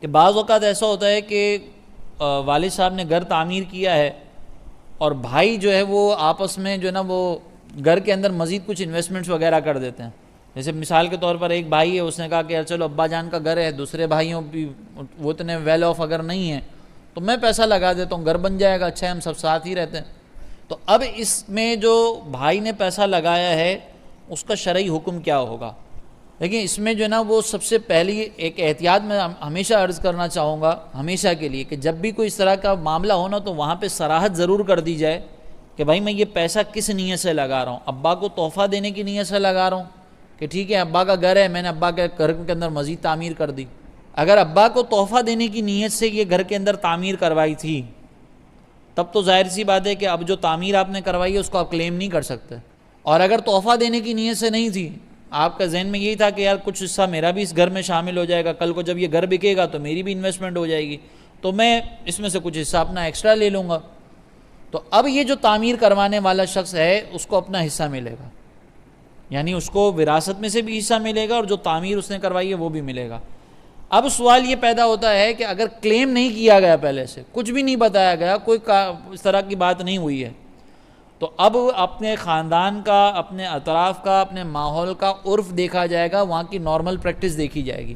کہ بعض اوقات ایسا ہوتا ہے کہ والد صاحب نے گھر تعمیر کیا ہے اور بھائی جو ہے وہ آپس میں جو ہے نا وہ گھر کے اندر مزید کچھ انویسٹمنٹس وغیرہ کر دیتے ہیں. جیسے مثال کے طور پر ایک بھائی ہے، اس نے کہا کہ یار چلو ابا جان کا گھر ہے، دوسرے بھائیوں بھی وہ اتنے ویل آف اگر نہیں ہیں تو میں پیسہ لگا دیتا ہوں، گھر بن جائے گا، اچھا ہے ہم سب ساتھ ہی رہتے ہیں. تو اب اس میں جو بھائی نے پیسہ لگایا ہے اس کا شرعی حکم کیا ہوگا؟ لیکن اس میں جو ہے نا وہ سب سے پہلی ایک احتیاط میں ہمیشہ عرض کرنا چاہوں گا ہمیشہ کے لیے کہ جب بھی کوئی اس طرح کا معاملہ ہونا تو وہاں پہ صراحت ضرور کر دی جائے کہ بھائی میں یہ پیسہ کس نیت سے لگا رہا ہوں. ابا کو تحفہ دینے کی نیت سے لگا رہا ہوں کہ ٹھیک ہے ابا کا گھر ہے، میں نے ابا کے گھر کے اندر مزید تعمیر کر دی. اگر ابا کو تحفہ دینے کی نیت سے یہ گھر کے اندر تعمیر کروائی تھی تب تو ظاہر سی بات ہے کہ اب جو تعمیر آپ نے کروائی ہے اس کو آپ کلیم نہیں کر سکتے. اور اگر تحفہ دینے کی نیت سے نہیں تھی، آپ کا ذہن میں یہی تھا کہ یار کچھ حصہ میرا بھی اس گھر میں شامل ہو جائے گا، کل کو جب یہ گھر بکے گا تو میری بھی انویسٹمنٹ ہو جائے گی، تو میں اس میں سے کچھ حصہ اپنا ایکسٹرا لے لوں گا. تو اب یہ جو تعمیر کروانے والا شخص ہے اس کو اپنا حصہ ملے گا، یعنی اس کو وراثت میں سے بھی حصہ ملے گا اور جو تعمیر اس نے کروائی ہے وہ بھی ملے گا. اب سوال یہ پیدا ہوتا ہے کہ اگر کلیم نہیں کیا گیا، پہلے سے کچھ بھی نہیں بتایا گیا، کوئی اس طرح کی بات نہیں ہوئی ہے، تو اب اپنے خاندان کا، اپنے اطراف کا، اپنے ماحول کا عرف دیکھا جائے گا، وہاں کی نارمل پریکٹس دیکھی جائے گی.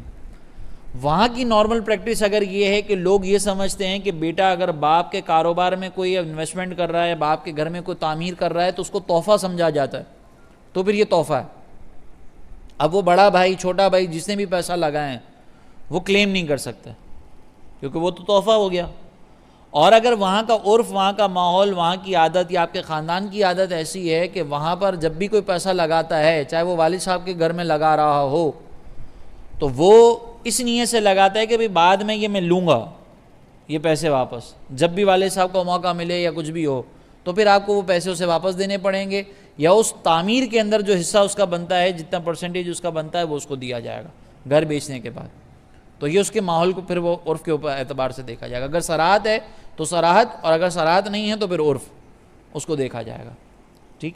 وہاں کی نارمل پریکٹس اگر یہ ہے کہ لوگ یہ سمجھتے ہیں کہ بیٹا اگر باپ کے کاروبار میں کوئی انویسٹمنٹ کر رہا ہے، باپ کے گھر میں کوئی تعمیر کر رہا ہے تو اس کو تحفہ سمجھا جاتا ہے، تو پھر یہ تحفہ ہے. اب وہ بڑا بھائی، چھوٹا بھائی، جس نے بھی پیسہ لگائے وہ کلیم نہیں کر سکتے کیونکہ وہ تو تحفہ ہو گیا. اور اگر وہاں کا عرف، وہاں کا ماحول، وہاں کی عادت یا آپ کے خاندان کی عادت ایسی ہے کہ وہاں پر جب بھی کوئی پیسہ لگاتا ہے، چاہے وہ والد صاحب کے گھر میں لگا رہا ہو، تو وہ اس نیت سے لگاتا ہے کہ بھئی بعد میں یہ میں لوں گا یہ پیسے واپس، جب بھی والد صاحب کو موقع ملے یا کچھ بھی ہو تو پھر آپ کو وہ پیسے اسے واپس دینے پڑیں گے، یا اس تعمیر کے اندر جو حصہ اس کا بنتا ہے، جتنا پرسنٹیج اس کا بنتا ہے وہ اس کو دیا جائے گا گھر بیچنے کے بعد. تو یہ اس کے ماحول کو پھر وہ عرف کے اوپر اعتبار سے دیکھا جائے گا. اگر صراحت ہے تو صراحت، اور اگر صراحت نہیں ہے تو پھر عرف اس کو دیکھا جائے گا. ٹھیک.